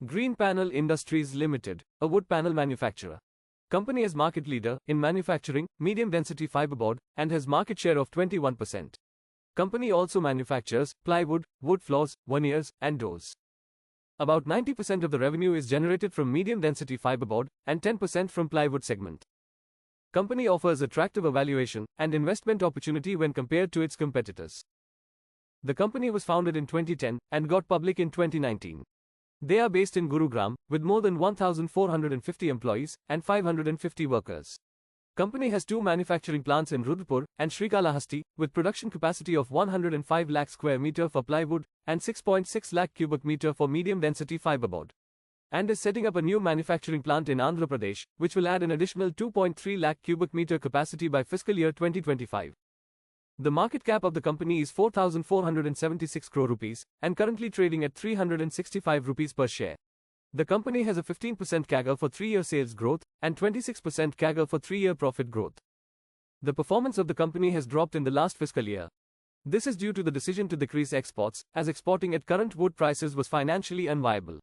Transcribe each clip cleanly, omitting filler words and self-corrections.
Greenpanel Industries Ltd, a wood panel manufacturer. Company is market leader in manufacturing medium-density fiberboard and has market share of 21%. Company also manufactures plywood, wood floors, veneers, and doors. About 90% of the revenue is generated from medium-density fiberboard and 10% from plywood segment. Company offers attractive valuation and investment opportunity when compared to its competitors. The company was founded in 2010 and got public in 2019. They are based in Gurugram, with more than 1,450 employees and 550 workers. Company has two manufacturing plants in Rudrapur and Srikalahasti, with production capacity of 105 lakh square meter for plywood and 6.6 lakh cubic meter for medium-density fiberboard. And is setting up a new manufacturing plant in Andhra Pradesh, which will add an additional 2.3 lakh cubic meter capacity by fiscal year 2025. The market cap of the company is 4,476 crore rupees and currently trading at 365 rupees per share. The company has a 15% CAGR for 3-year sales growth and 26% CAGR for 3-year profit growth. The performance of the company has dropped in the last fiscal year. This is due to the decision to decrease exports, as exporting at current wood prices was financially unviable.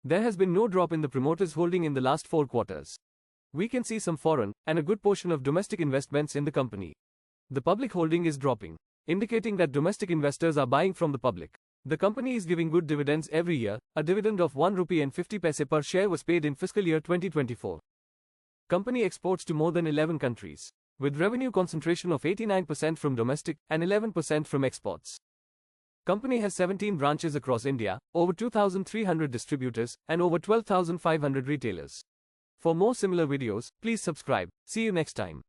There has been no drop in the promoters' holding in the last 4 quarters. We can see some foreign and a good portion of domestic investments in the company. The public holding is dropping, indicating that domestic investors are buying from the public. The company is giving good dividends every year. A dividend of 1 rupee and 50 paise per share was paid in fiscal year 2024. Company exports to more than 11 countries, with revenue concentration of 89% from domestic and 11% from exports. Company has 17 branches across India, over 2,300 distributors, and over 12,500 retailers. For more similar videos, please subscribe. See you next time.